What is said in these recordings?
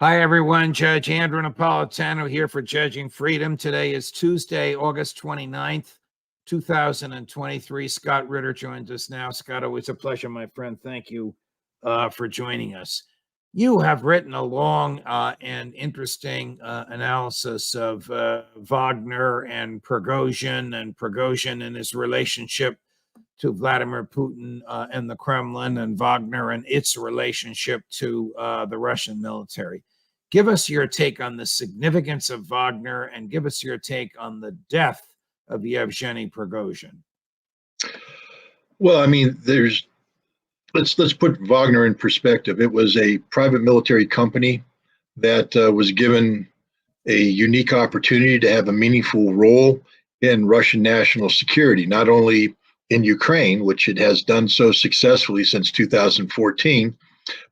Hi, everyone. Judge Andrew Napolitano here for Judging Freedom. Today is Tuesday, August 29th, 2023. Scott Ritter joins us now. Scott, always a pleasure, my friend. Thank you for joining us. You have written a long and interesting analysis of Wagner and Prigozhin and his relationship to Vladimir Putin and the Kremlin, and Wagner and its relationship to the Russian military. Give us your take on the significance of Wagner, and give us your take on the death of Yevgeny Prigozhin. Well, I mean, let's put Wagner in perspective. It was a private military company that was given a unique opportunity to have a meaningful role in Russian national security, not only in Ukraine, which it has done so successfully since 2014,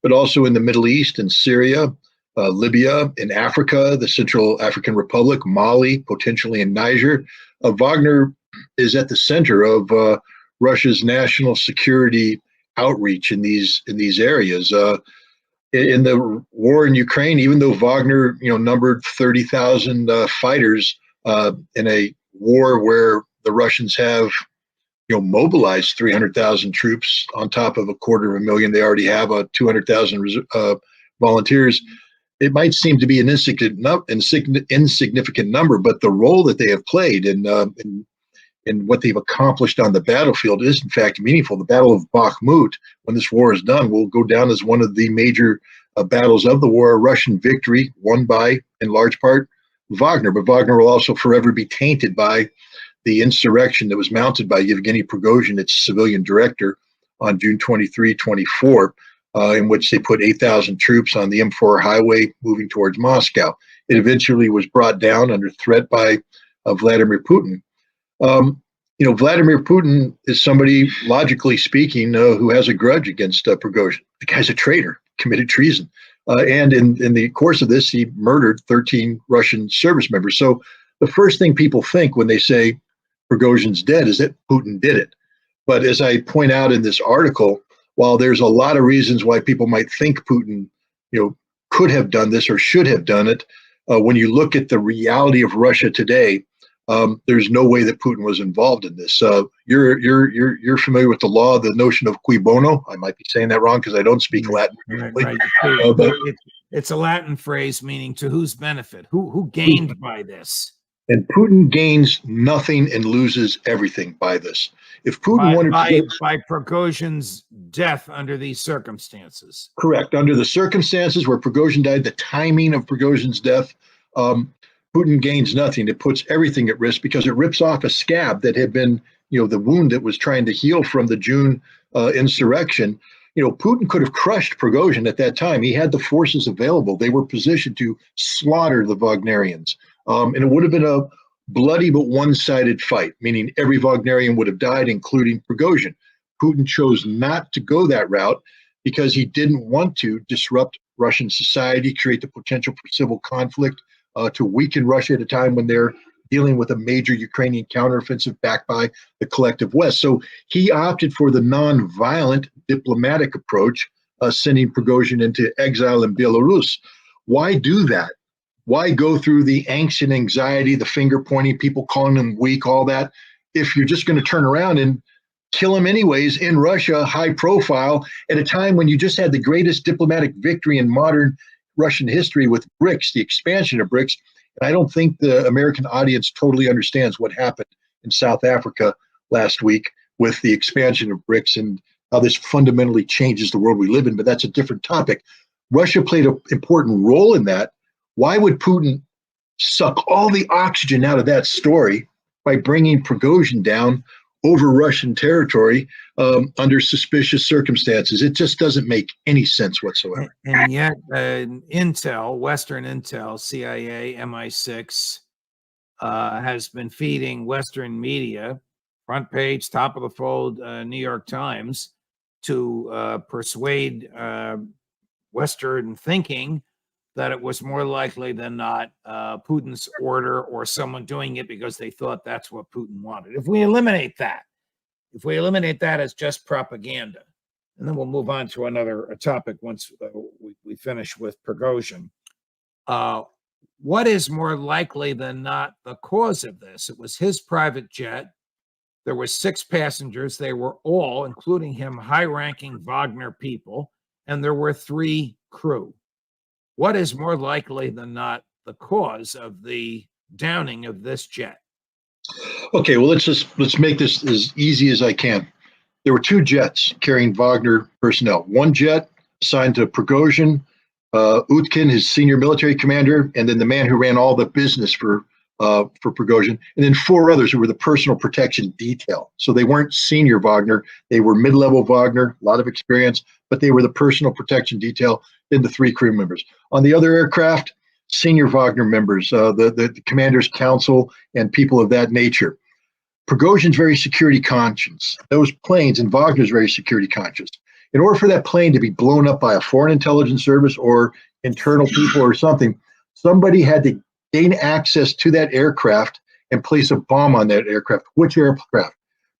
but also in the Middle East and Syria, Libya, in Africa, the Central African Republic, Mali, potentially in Niger. Wagner is at the center of Russia's national security outreach in these areas. In the war in Ukraine, even though Wagner, numbered 30,000 fighters in a war where the Russians have, mobilized 300,000 troops on top of 250,000 they already have, 200,000 volunteers. It might seem to be an insignificant number, but the role that they have played in what they've accomplished on the battlefield is, in fact, meaningful. The Battle of Bakhmut, when this war is done, will go down as one of the major battles of the war, a Russian victory won by, in large part, Wagner. But Wagner will also forever be tainted by the insurrection that was mounted by Yevgeny Prigozhin, its civilian director, on June 23, 24, in which they put 8,000 troops on the M4 highway moving towards Moscow. It eventually was brought down under threat by Vladimir Putin. Vladimir Putin is somebody, logically speaking, who has a grudge against Prigozhin. The guy's a traitor, committed treason. And in the course of this, he murdered 13 Russian service members. So the first thing people think when they say Prigozhin's dead is that Putin did it. But as I point out in this article, while there's a lot of reasons why people might think Putin, could have done this or should have done it, when you look at the reality of Russia today, there's no way that Putin was involved in this. You're familiar with the law, the notion of cui bono. I might be saying that wrong because I don't speak Latin. Right. It's a Latin phrase meaning to whose benefit, who gained by this. And Putin gains nothing and loses everything by this. If Putin wanted by Prigozhin's death under these circumstances. Correct. Under the circumstances where Prigozhin died, the timing of Prigozhin's death, Putin gains nothing. It puts everything at risk because it rips off a scab that had been, the wound that was trying to heal from the June insurrection. Putin could have crushed Prigozhin at that time. He had the forces available. They were positioned to slaughter the Wagnerians. And it would have been a bloody but one-sided fight, meaning every Wagnerian would have died, including Prigozhin. Putin chose not to go that route because he didn't want to disrupt Russian society, create the potential for civil conflict, to weaken Russia at a time when they're dealing with a major Ukrainian counteroffensive backed by the collective West. So he opted for the non-violent diplomatic approach, sending Prigozhin into exile in Belarus. Why do that? Why go through the angst and anxiety, the finger pointing, people calling him weak, all that, if you're just going to turn around and kill him anyways in Russia, high profile, at a time when you just had the greatest diplomatic victory in modern Russian history with BRICS, the expansion of BRICS. And I don't think the American audience totally understands what happened in South Africa last week with the expansion of BRICS and how this fundamentally changes the world we live in. But that's a different topic. Russia played an important role in that. Why would Putin suck all the oxygen out of that story by bringing Prigozhin down over Russian territory under suspicious circumstances? It just doesn't make any sense whatsoever. And yet intel, Western intel, CIA, MI6, has been feeding Western media, front page, top of the fold, New York Times, to persuade Western thinking that it was more likely than not Putin's order or someone doing it because they thought that's what Putin wanted. If we eliminate that as just propaganda, and then we'll move on to another topic once we finish with Prigozhin. Uh, what is more likely than not the cause of this? It was his private jet. There were 6 passengers. They were all, including him, high-ranking Wagner people, and there were 3 crew. What is more likely than not the cause of the downing of this jet? Okay, well, let's make this as easy as I can. There were 2 jets carrying Wagner personnel. One jet assigned to Prigozhin, Utkin, his senior military commander, and then the man who ran all the business for Prigozhin, and then 4 others who were the personal protection detail. So they weren't senior Wagner; they were mid-level Wagner, a lot of experience, but they were the personal protection detail. Then the 3 crew members on the other aircraft, senior Wagner members, the commander's council, and people of that nature. Prigozhin's very security conscious. Those planes, and Wagner's very security conscious. In order for that plane to be blown up by a foreign intelligence service or internal people or something, somebody had to gain access to that aircraft and place a bomb on that aircraft. Which aircraft?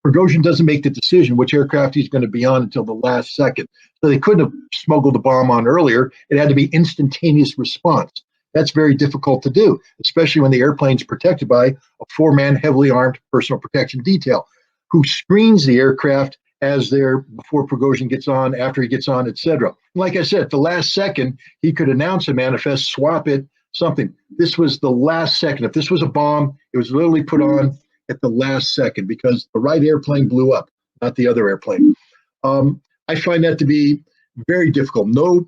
Prigozhin doesn't make the decision which aircraft he's going to be on until the last second. So they couldn't have smuggled the bomb on earlier. It had to be instantaneous response. That's very difficult to do, especially when the airplane's protected by a 4-man heavily armed personal protection detail who screens the aircraft as they're before Prigozhin gets on, after he gets on, etc. Like I said, at the last second, he could announce a manifest, swap it, something. This was the last second. If this was a bomb, it was literally put on at the last second because the right airplane blew up, not the other airplane. I find that to be very difficult. No,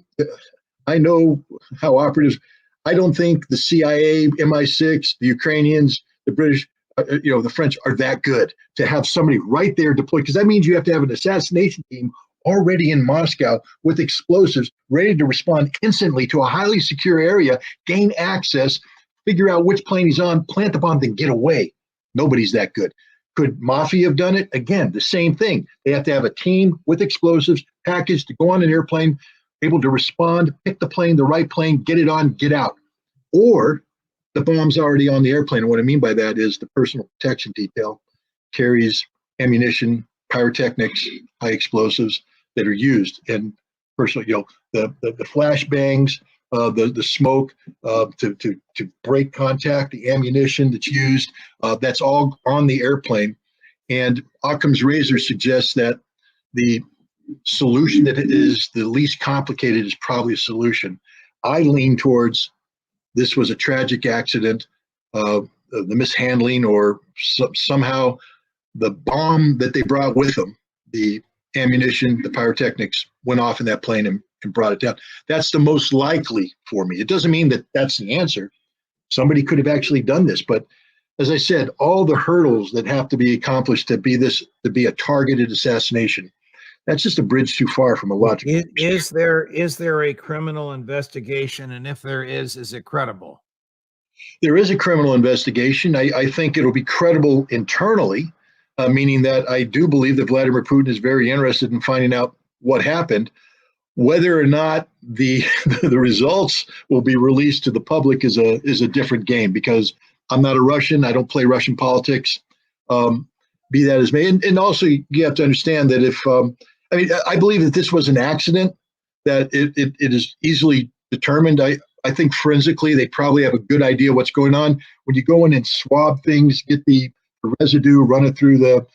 I know how operatives. I don't think the CIA, MI6, the Ukrainians, the British, the French are that good to have somebody right there deployed, because that means you have to have an assassination team already in Moscow with explosives ready to respond instantly to a highly secure area, gain access, figure out which plane he's on, plant the bomb, then get away. Nobody's that good. Could Mafia have done it? Again, the same thing. They have to have a team with explosives packaged to go on an airplane, able to respond, pick the plane, the right plane, get it on, get out. Or the bomb's already on the airplane. And what I mean by that is the personal protection detail carries ammunition, pyrotechnics, high explosives that are used. And personal, the flashbangs, the smoke to break contact, the ammunition that's used, that's all on the airplane. And Occam's razor suggests that the solution that is the least complicated is probably a solution. I lean towards this was a tragic accident, the mishandling, or somehow the bomb that they brought with them, the ammunition, the pyrotechnics, went off in that plane and brought it down. That's the most likely for me. It doesn't mean that that's the answer. Somebody could have actually done this, but as I said, all the hurdles that have to be accomplished to be a targeted assassination, that's just a bridge too far from a logical. Is there a criminal investigation, and if there is it credible? There is a criminal investigation. I think it'll be credible internally, meaning that I do believe that Vladimir Putin is very interested in finding out what happened. Whether or not the results will be released to the public is a different game, because I'm not a Russian. I don't play Russian politics. Be that as may, and also you have to understand that if I believe that this was an accident, that it is easily determined. I think forensically they probably have a good idea what's going on. When you go in and swab things, get the residue, run it through the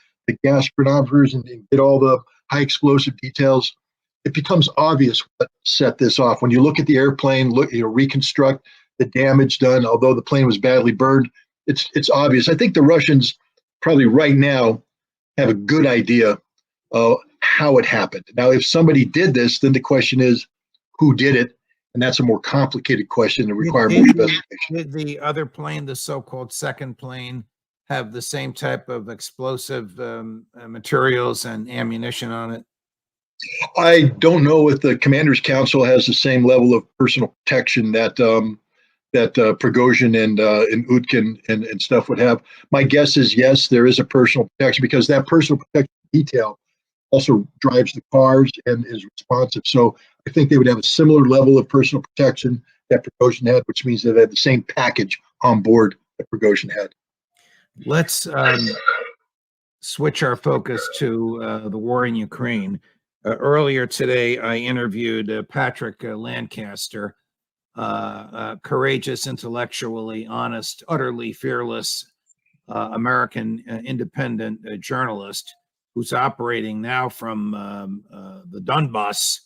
gas chronometers, and get all the high explosive details, it becomes obvious what set this off. When you look at the airplane, reconstruct the damage done, although the plane was badly burned, it's obvious. I think the Russians probably right now have a good idea how it happened. Now, if somebody did this, then the question is, who did it? And that's a more complicated question and require more investigation. Did the other plane, the so-called second plane, have the same type of explosive materials and ammunition on it? I don't know if the Commander's Council has the same level of personal protection that Prigozhin and Utkin and stuff would have. My guess is yes, there is a personal protection, because that personal protection detail also drives the cars and is responsive. So I think they would have a similar level of personal protection that Prigozhin had, which means that they had the same package on board that Prigozhin had. Let's switch our focus to the war in Ukraine. Earlier today, I interviewed Patrick Lancaster, courageous, intellectually honest, utterly fearless American independent journalist who's operating now from the Donbass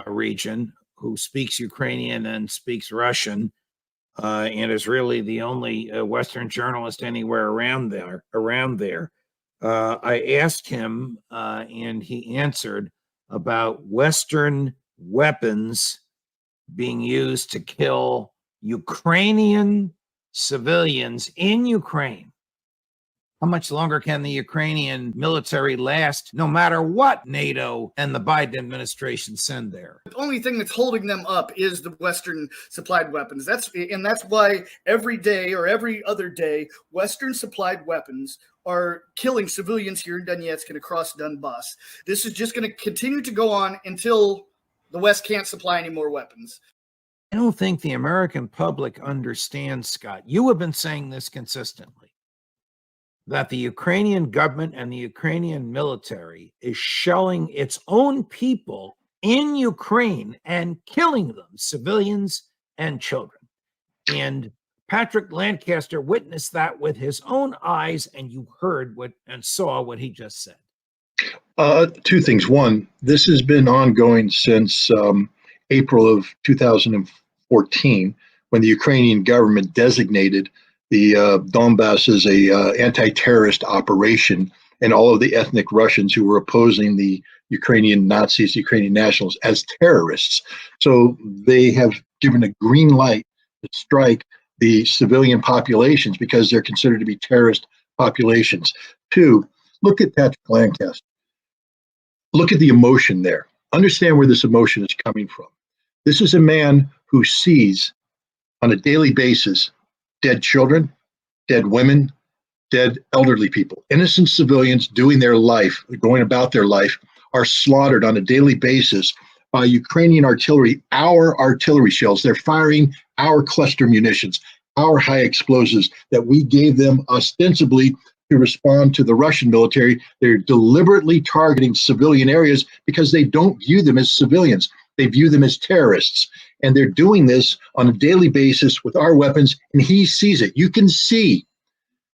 region, who speaks Ukrainian and speaks Russian, and is really the only Western journalist anywhere around there. I asked him, and he answered about Western weapons being used to kill Ukrainian civilians in Ukraine. How much longer can the Ukrainian military last, no matter what NATO and the Biden administration send there? The only thing that's holding them up is the Western supplied weapons. That's why every day or every other day, Western supplied weapons are killing civilians here in Donetsk and across Donbass. This is just going to continue to go on until the West can't supply any more weapons. I don't think the American public understands, Scott. You have been saying this consistently, that the Ukrainian government and the Ukrainian military is shelling its own people in Ukraine and killing them, civilians and children. And Patrick Lancaster witnessed that with his own eyes, and you heard what and saw what he just said. Two things. One, this has been ongoing since April of 2014, when the Ukrainian government designated the Donbass as a anti-terrorist operation, and all of the ethnic Russians who were opposing the Ukrainian Nazis, Ukrainian nationals, as terrorists. So they have given a green light to strike the civilian populations because they're considered to be terrorist populations. Two, look at Patrick Lancaster. Look at the emotion there. Understand where this emotion is coming from. This is a man who sees on a daily basis dead children, dead women, dead elderly people. Innocent civilians doing their life, going about their life, are slaughtered on a daily basis by Ukrainian artillery, our artillery shells. They're firing our cluster munitions, our high explosives that we gave them ostensibly to respond to the Russian military. They're deliberately targeting civilian areas because they don't view them as civilians. They view them as terrorists. And they're doing this on a daily basis with our weapons, and he sees it. You can see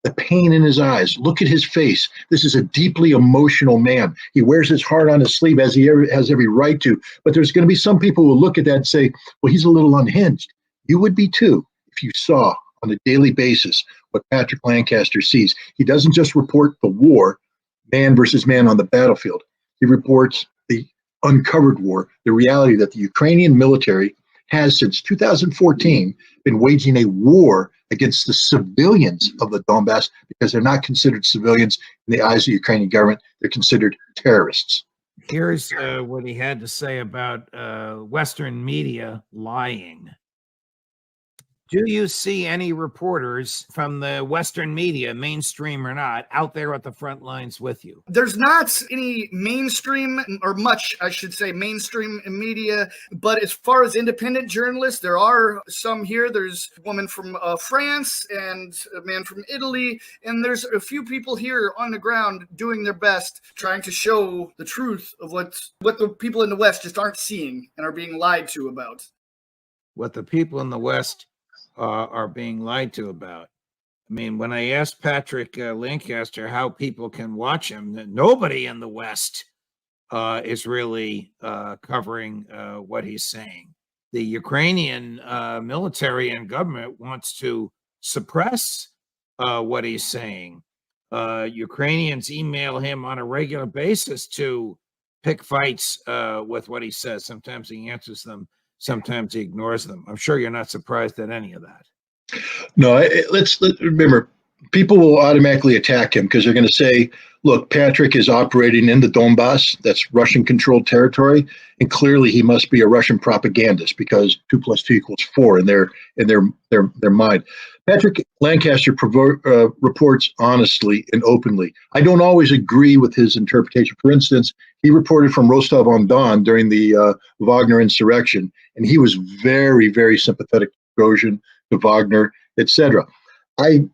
the pain in his eyes. Look at his face. This is a deeply emotional man. He wears his heart on his sleeve, as he has every right to. But there's going to be some people who will look at that and say, well, he's a little unhinged. You would be too if you saw on a daily basis what Patrick Lancaster sees. He doesn't just report the war, man versus man on the battlefield. He reports the uncovered war, the reality that the Ukrainian military has since 2014 been waging a war against the civilians of the Donbass because they're not considered civilians in the eyes of the Ukrainian government. They're considered terrorists. Here's what he had to say about Western media lying. Do you see any reporters from the Western media, mainstream or not, out there at the front lines with you? There's not any mainstream, or much, I should say, mainstream media. But as far as independent journalists, there are some here. There's a woman from France and a man from Italy. And there's a few people here on the ground doing their best, trying to show the truth of what the people in the West just aren't seeing and are being lied to about. What the people in the West are being lied to about. I mean, when I asked Patrick Lancaster how people can watch him, nobody in the West is really covering what he's saying. The Ukrainian military and government wants to suppress what he's saying. Ukrainians email him on a regular basis to pick fights with what he says. Sometimes he answers them. Sometimes he ignores them. I'm sure you're not surprised at any of that. No, let's remember, people will automatically attack him because they're going to say, look, Patrick is operating in the Donbass, that's Russian-controlled territory, and clearly he must be a Russian propagandist because 2 + 2 = 4 in their mind. Patrick Lancaster reports honestly and openly. I don't always agree with his interpretation. For instance, he reported from Rostov-on-Don during the Wagner insurrection, and he was very, very sympathetic to Prigozhin, to Wagner, etc. I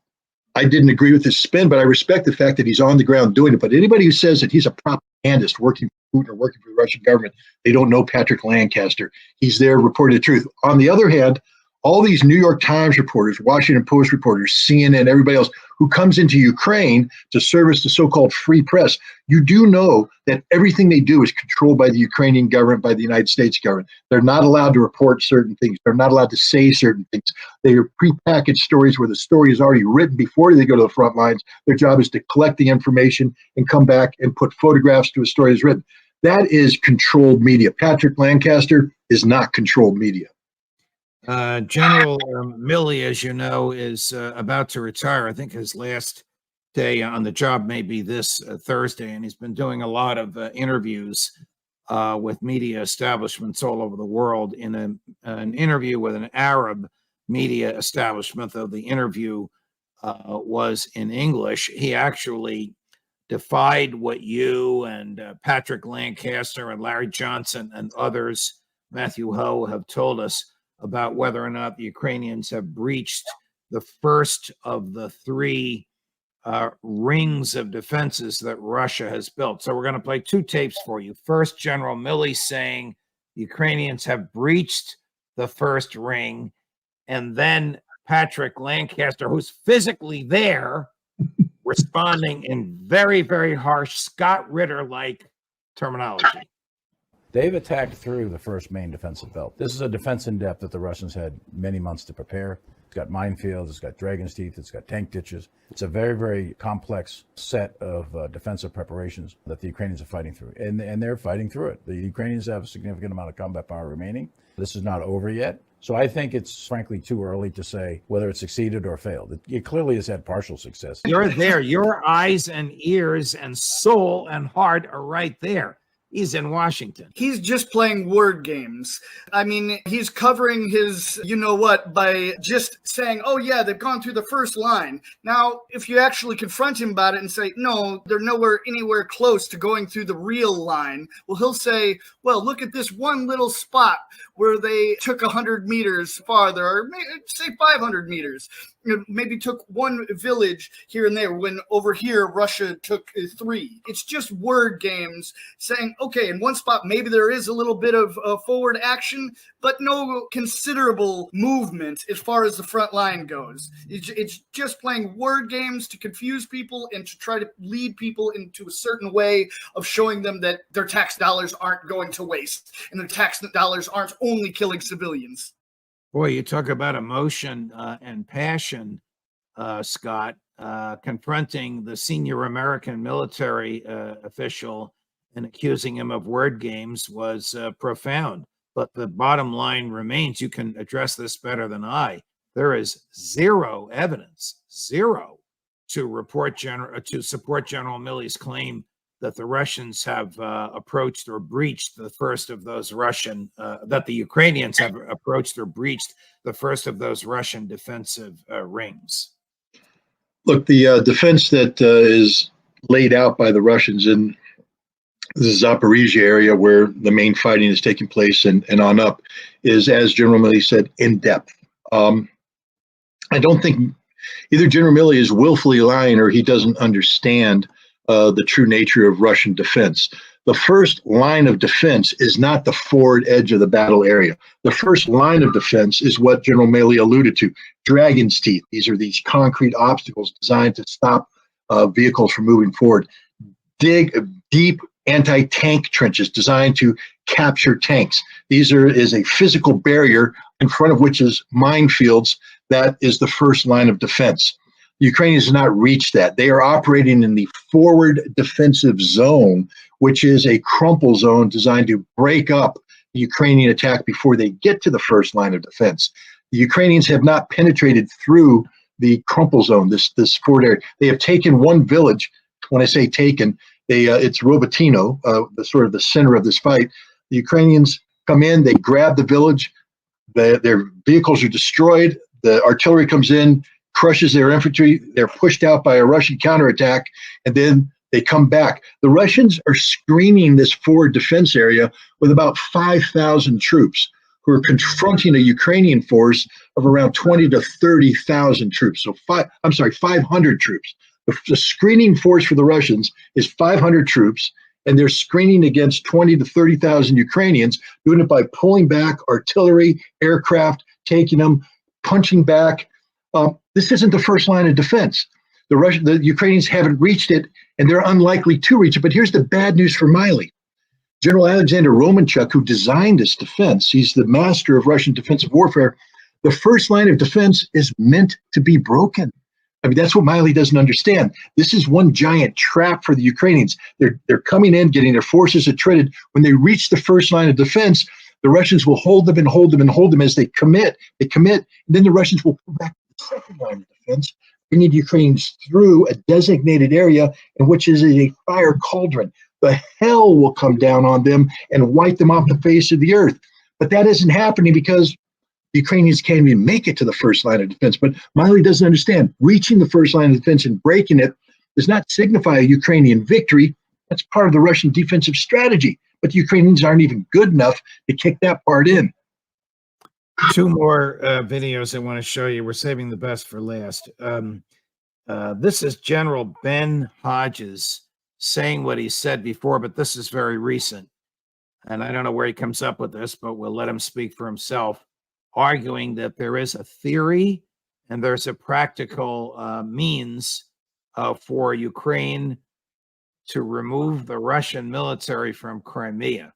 didn't agree with his spin, but I respect the fact that he's on the ground doing it. But anybody who says that he's a propagandist working Putin are working for the Russian government. They don't know Patrick Lancaster. He's there reporting the truth. On the other hand, all these New York Times reporters, Washington Post reporters, CNN, everybody else who comes into Ukraine to service the so-called free press, you do know that everything they do is controlled by the Ukrainian government, by the United States government. They're not allowed to report certain things. They're not allowed to say certain things. They are prepackaged stories where the story is already written before they go to the front lines. Their job is to collect the information and come back and put photographs to a story that's written. That is controlled media. Patrick Lancaster is not controlled media. General Milley, as you know, is about to retire. I think his last day on the job may be this Thursday, and he's been doing a lot of interviews with media establishments all over the world. In an interview with an Arab media establishment, though the interview was in English, he actually defied what you and Patrick Lancaster and Larry Johnson and others, Matthew Ho, have told us about whether or not the Ukrainians have breached the first of the three rings of defenses that Russia has built. So we're going to play two tapes for you. First, General Milley saying the Ukrainians have breached the first ring, and then Patrick Lancaster, who's physically there, responding in very, very harsh Scott Ritter-like terminology. They've attacked through the first main defensive belt. This is a defense in depth that the Russians had many months to prepare. It's got minefields, it's got dragon's teeth, it's got tank ditches. It's a very, very complex set of defensive preparations that the Ukrainians are fighting through. And they're fighting through it. The Ukrainians have a significant amount of combat power remaining. This is not over yet. So I think it's frankly too early to say whether it succeeded or failed. It clearly has had partial success. You're there. Your eyes and ears and soul and heart are right there. He's in Washington. He's just playing word games. I mean, he's covering his you-know-what by just saying, oh, yeah, they've gone through the first line. Now, if you actually confront him about it and say, no, they're anywhere close to going through the real line, well, he'll say, well, look at this one little spot where they took 100 meters farther, or say 500 meters. Maybe took one village here and there, when over here Russia took 3. It's just word games saying, okay, in one spot maybe there is a little bit of forward action, but no considerable movement as far as the front line goes. It's just playing word games to confuse people and to try to lead people into a certain way of showing them that their tax dollars aren't going to waste and their tax dollars aren't only killing civilians. Boy, you talk about emotion and passion, Scott. Confronting the senior American military official and accusing him of word games was profound. But the bottom line remains, you can address this better than I. There is zero evidence, zero, to support General Milley's claim that the Russians have approached or breached the first of those that the Ukrainians have approached or breached the first of those Russian defensive rings. Look, the defense that is laid out by the Russians in the Zaporizhia area, where the main fighting is taking place and on up, is, as General Milley said, in depth. I don't think either General Milley is willfully lying or he doesn't understand the true nature of Russian defense. The first line of defense is not the forward edge of the battle area. The first line of defense is what General Milley alluded to, dragon's teeth. These are these concrete obstacles designed to stop vehicles from moving forward. Dig deep anti-tank trenches designed to capture tanks. Is a physical barrier in front of which is minefields. That is the first line of defense. The Ukrainians have not reached that. They are operating in the forward defensive zone, which is a crumple zone designed to break up the Ukrainian attack before they get to the first line of defense. The Ukrainians have not penetrated through the crumple zone, this forward area. They have taken one village. When I say taken, it's Robotyno, the center of this fight. The Ukrainians come in, they grab the village, their vehicles are destroyed, the artillery comes in, crushes their infantry, they're pushed out by a Russian counterattack, and then they come back. The Russians are screening this forward defense area with about 5,000 troops who are confronting a Ukrainian force of around 20 to 30,000 troops. So 500 troops. The screening force for the Russians is 500 troops, and they're screening against 20 to 30,000 Ukrainians, doing it by pulling back artillery, aircraft, taking them, punching back. This isn't the first line of defense. The Ukrainians haven't reached it, and they're unlikely to reach it. But here's the bad news for Miley. General Alexander Romanchuk, who designed this defense, he's the master of Russian defensive warfare. The first line of defense is meant to be broken. I mean, that's what Miley doesn't understand. This is one giant trap for the Ukrainians. They're coming in, getting their forces attrited. When they reach the first line of defense, the Russians will hold them and hold them and hold them as they commit. They commit, and then the Russians will pull back to the second line of defense, bringing the Ukrainians through a designated area, in which is a fire cauldron. The hell will come down on them and wipe them off the face of the earth. But that isn't happening because the Ukrainians can't even make it to the first line of defense. But Miley doesn't understand. Reaching the first line of defense and breaking it does not signify a Ukrainian victory. That's part of the Russian defensive strategy. But the Ukrainians aren't even good enough to kick that part in. Two more videos I want to show you. We're saving the best for last. This is General Ben Hodges saying what he said before, but this is very recent. And I don't know where he comes up with this, but we'll let him speak for himself, arguing that there is a theory and there's a practical means for Ukraine to remove the Russian military from Crimea.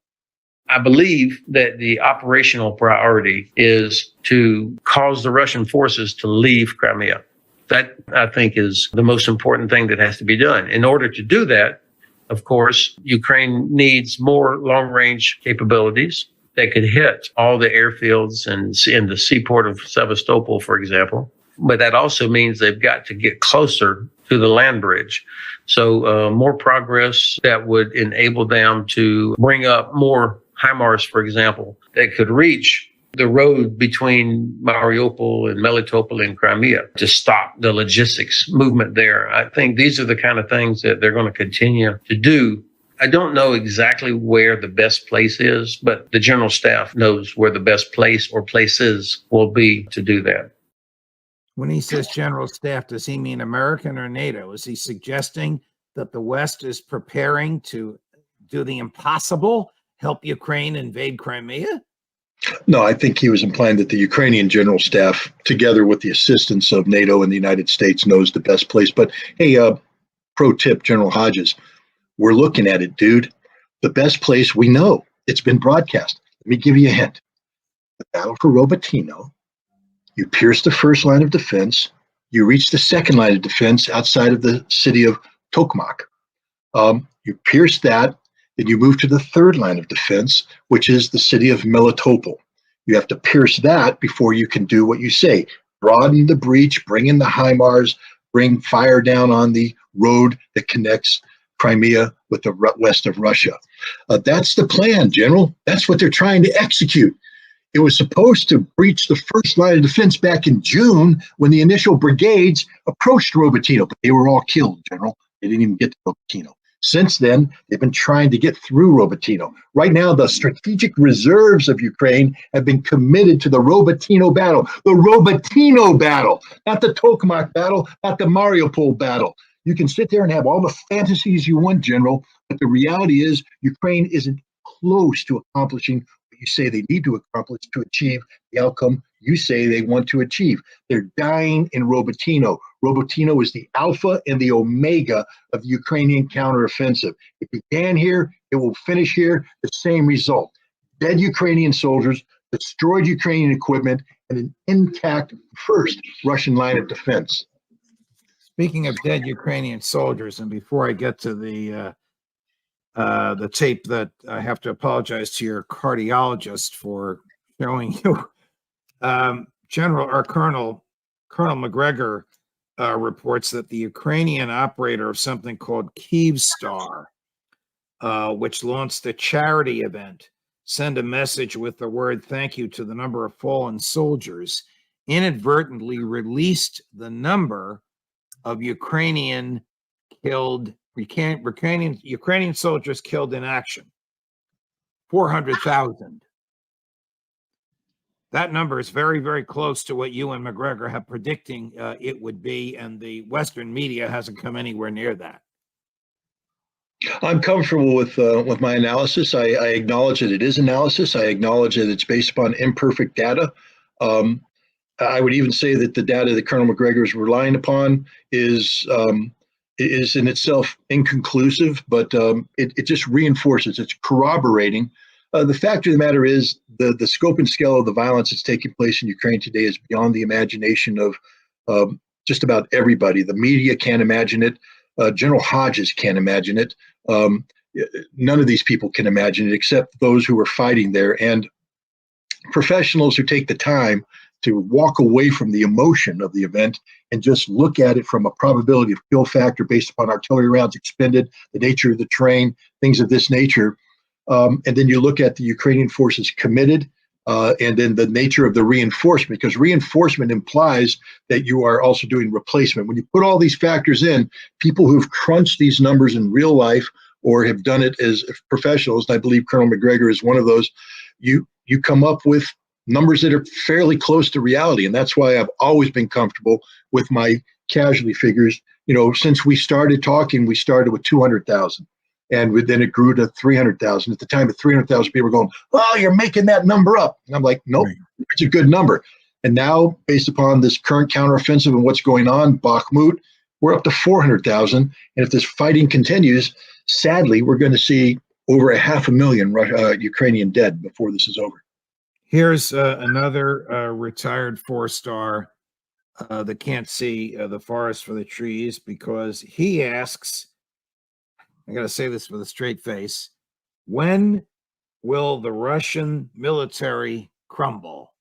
I believe that the operational priority is to cause the Russian forces to leave Crimea. That, I think, is the most important thing that has to be done. In order to do that, of course, Ukraine needs more long-range capabilities that could hit all the airfields and in the seaport of Sevastopol, for example. But that also means they've got to get closer to the land bridge. So more progress that would enable them to bring up more HIMARS, for example, that could reach the road between Mariupol and Melitopol and Crimea to stop the logistics movement there. I think these are the kind of things that they're going to continue to do. I don't know exactly where the best place is, but the general staff knows where the best place or places will be to do that. When he says general staff, does he mean American or NATO? Is he suggesting that the West is preparing to do the impossible, help Ukraine invade Crimea? No, I think he was implying that the Ukrainian general staff, together with the assistance of NATO and the United States, knows the best place. But hey, pro tip, General Hodges, we're looking at it, dude. The best place we know. It's been broadcast. Let me give you a hint. The battle for Robotyno. You pierce the first line of defense. You reach the second line of defense outside of the city of Tokmak. You pierce that. Then you move to the third line of defense, which is the city of Melitopol. You have to pierce that before you can do what you say. Broaden the breach, bring in the HIMARS, bring fire down on the road that connects Crimea with the west of Russia. That's the plan, General. That's what they're trying to execute. It was supposed to breach the first line of defense back in June when the initial brigades approached Robotyno, but they were all killed, General. They didn't even get to Robotyno. Since then, they've been trying to get through Robotyno. Right now, the strategic reserves of Ukraine have been committed to the Robotyno battle. The Robotyno battle, not the Tokmak battle, not the Mariupol battle. You can sit there and have all the fantasies you want, General, but the reality is Ukraine isn't close to accomplishing what you say they need to accomplish to achieve the outcome you say they want to achieve. They're dying in Robotyno. Robotyno is the alpha and the omega of the Ukrainian counteroffensive. It began here, it will finish here, the same result. Dead Ukrainian soldiers, destroyed Ukrainian equipment, and an intact first Russian line of defense. Speaking of dead Ukrainian soldiers, and before I get to the tape that I have to apologize to your cardiologist for showing you, Colonel McGregor reports that the Ukrainian operator of something called Kyivstar, which launched a charity event, send a message with the word thank you to the number of fallen soldiers, inadvertently released the number of Ukrainian soldiers killed in action, 400,000. That number is very, very close to what you and McGregor have predicting it would be, and the Western media hasn't come anywhere near that. I'm comfortable with my analysis. I acknowledge that it is analysis. I acknowledge that it's based upon imperfect data. Um, I would even say that the data that Colonel McGregor is relying upon is in itself inconclusive, but it just reinforces, it's corroborating. The fact of the matter is the scope and scale of the violence that's taking place in Ukraine today is beyond the imagination of just about everybody. The media can't imagine it. General Hodges can't imagine it. Um, None of these people can imagine it except those who are fighting there. And professionals who take the time to walk away from the emotion of the event and just look at it from a probability of kill factor based upon artillery rounds expended, the nature of the terrain, things of this nature. And then you look at the Ukrainian forces committed, and then the nature of the reinforcement, because reinforcement implies that you are also doing replacement. When you put all these factors in, people who've crunched these numbers in real life or have done it as professionals, and I believe Colonel McGregor is one of those, you come up with numbers that are fairly close to reality. And that's why I've always been comfortable with my casualty figures. You know, since we started talking, we started with 200,000. And then it grew to 300,000. At the time, of 300,000 people were going, "Oh, you're making that number up." And I'm like, "Nope, it's a good number." And now, based upon this current counteroffensive and what's going on, Bakhmut, we're up to 400,000. And if this fighting continues, sadly, we're going to see over 500,000 Ukrainian dead before this is over. Here's another retired four-star that can't see the forest for the trees, because he asks, I got to say this with a straight face, when will the Russian military crumble?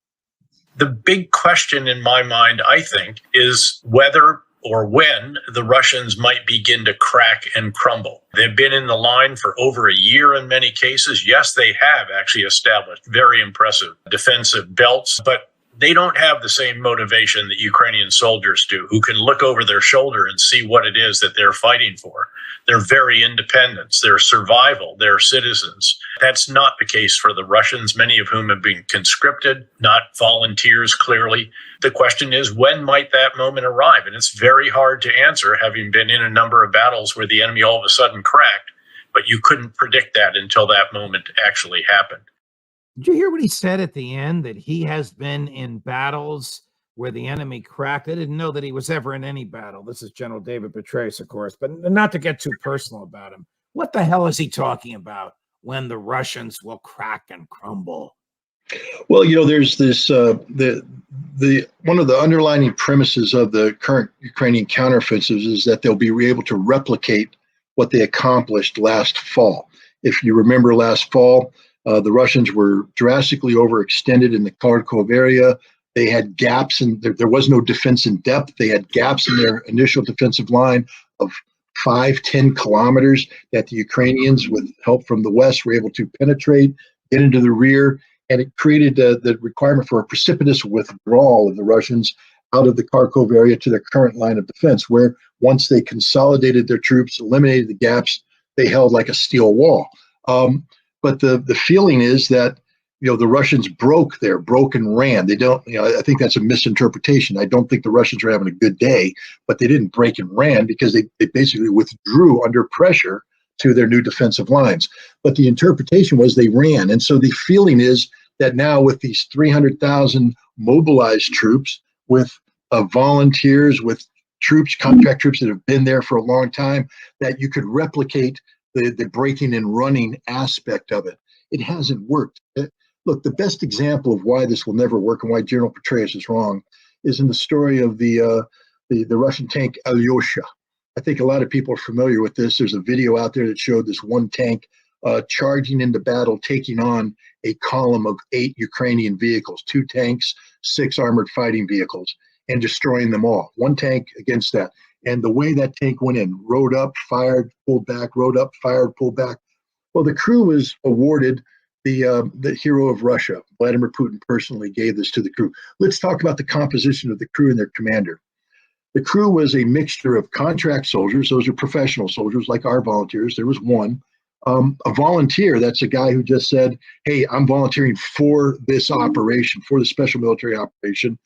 The big question in my mind, I think, is whether or when the Russians might begin to crack and crumble. They've been in the line for over a year in many cases. Yes, they have actually established very impressive defensive belts, but they don't have the same motivation that Ukrainian soldiers do, who can look over their shoulder and see what it is that they're fighting for. They're very independent. They're survival. They're citizens. That's not the case for the Russians, many of whom have been conscripted, not volunteers, clearly. The question is, when might that moment arrive? And it's very hard to answer, having been in a number of battles where the enemy all of a sudden cracked, but you couldn't predict that until that moment actually happened. Did you hear what he said at the end, that he has been in battles where the enemy cracked? I didn't know that he was ever in any battle. This is General David Petraeus, of course, but not to get too personal about him. What the hell is he talking about when the Russians will crack and crumble? Well, you know, there's this the one of the underlying premises of the current Ukrainian counteroffensives is that they'll be able to replicate what they accomplished last fall. If you remember last fall, the Russians were drastically overextended in the Kharkov area. They had gaps, and there was no defense in depth. They had gaps in their initial defensive line of 5-10 kilometers that the Ukrainians, with help from the West, were able to penetrate, get into the rear, and it created the requirement for a precipitous withdrawal of the Russians out of the Kharkov area to their current line of defense, where once they consolidated their troops, eliminated the gaps, they held like a steel wall. But the feeling is that, you know, the Russians broke and ran. They don't, you know, I think that's a misinterpretation. I don't think the Russians are having a good day, but they didn't break and ran because they basically withdrew under pressure to their new defensive lines. But the interpretation was they ran. And so the feeling is that now with these 300,000 mobilized troops, with volunteers, with troops, contract troops that have been there for a long time, that you could replicate the breaking and running aspect of it. It hasn't worked. Look, the best example of why this will never work and why General Petraeus is wrong is in the story of the Russian tank Alyosha. I think a lot of people are familiar with this. There's a video out there that showed this one tank charging into battle, taking on a column of 8 Ukrainian vehicles, 2 tanks, 6 armored fighting vehicles, and destroying them all. One tank against that. And the way that tank went in, rode up, fired, pulled back, rode up, fired, pulled back. Well, the crew was awarded the hero of Russia. Vladimir Putin personally gave this to the crew. Let's talk about the composition of the crew and their commander. The crew was a mixture of contract soldiers. Those are professional soldiers like our volunteers. There was one. A volunteer, that's a guy who just said, hey, I'm volunteering for this operation, for the special military operation.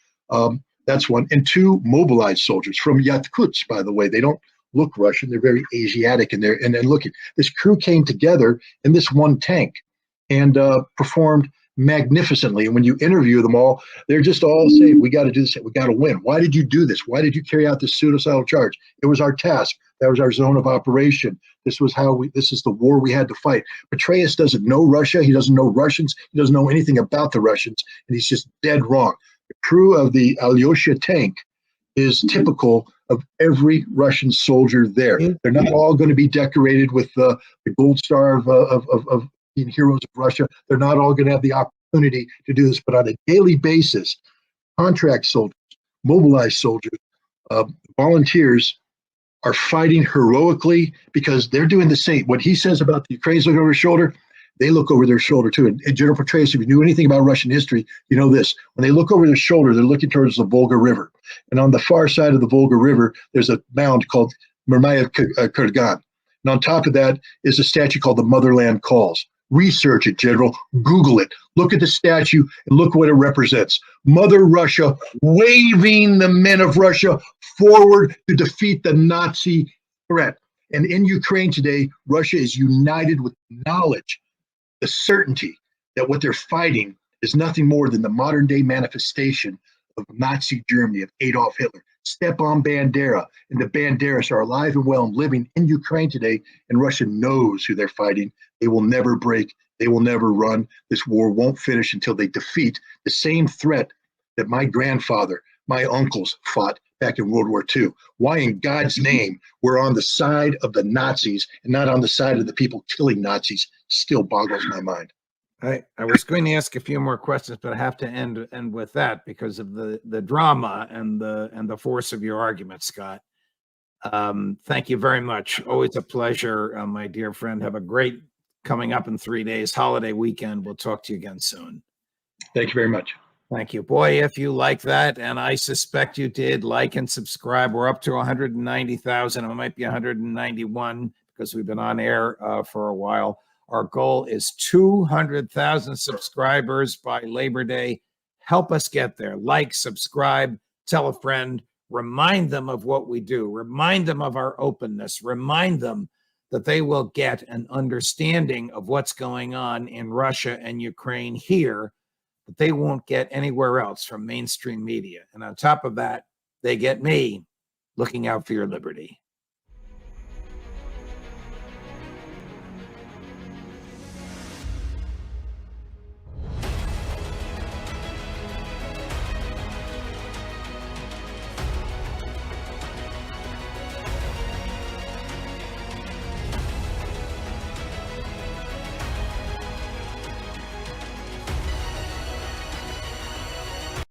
That's one. And 2 mobilized soldiers from Yakutsk, by the way. They don't look Russian. They're very Asiatic, and then look, this crew came together in this one tank and performed magnificently. And when you interview them all, they're just all saying, "We got to do this. We got to win. Why did you do this? Why did you carry out this suicidal charge? It was our task. That was our zone of operation. This was this is the war we had to fight." Petraeus doesn't know Russia. He doesn't know Russians. He doesn't know anything about the Russians, and he's just dead wrong. The crew of the Alyosha tank is typical of every Russian soldier there. They're not all going to be decorated with the gold star of being heroes of Russia. They're not all going to have the opportunity to do this, but on a daily basis, contract soldiers, mobilized soldiers, volunteers are fighting heroically because they're doing the same. What he says about the Ukrainians looking over his shoulder, they look over their shoulder too. And General Petraeus, if you knew anything about Russian history, you know this. When they look over their shoulder, they're looking towards the Volga River. And on the far side of the Volga River, there's a mound called Murmaya Kurgan. And on top of that is a statue called the Motherland Calls. Research it, General. Google it. Look at the statue and look what it represents. Mother Russia waving the men of Russia forward to defeat the Nazi threat. And in Ukraine today, Russia is united with knowledge, the certainty that what they're fighting is nothing more than the modern day manifestation of Nazi Germany, of Adolf Hitler. Stepan Bandera and the Banderas are alive and well and living in Ukraine today, and Russia knows who they're fighting. They will never break. They will never run. This war won't finish until they defeat the same threat that my grandfather, my uncles fought back in World War II. Why in God's name we're on the side of the Nazis and not on the side of the people killing Nazis still boggles my mind. I was going to ask a few more questions, but I have to end with that because of the drama and the force of your argument, Scott. Thank you very much. Always a pleasure, my dear friend. Have a great coming up in 3 days holiday weekend. We'll talk to you again soon. Thank you very much. Thank you. Boy, if you like that, and I suspect you did, like and subscribe. We're up to 190,000. It might be 191 because we've been on air for a while. Our goal is 200,000 subscribers by Labor Day. Help us get there. Like, subscribe, tell a friend, remind them of what we do, remind them of our openness, remind them that they will get an understanding of what's going on in Russia and Ukraine here that they won't get anywhere else from mainstream media. And on top of that, they get me looking out for your liberty.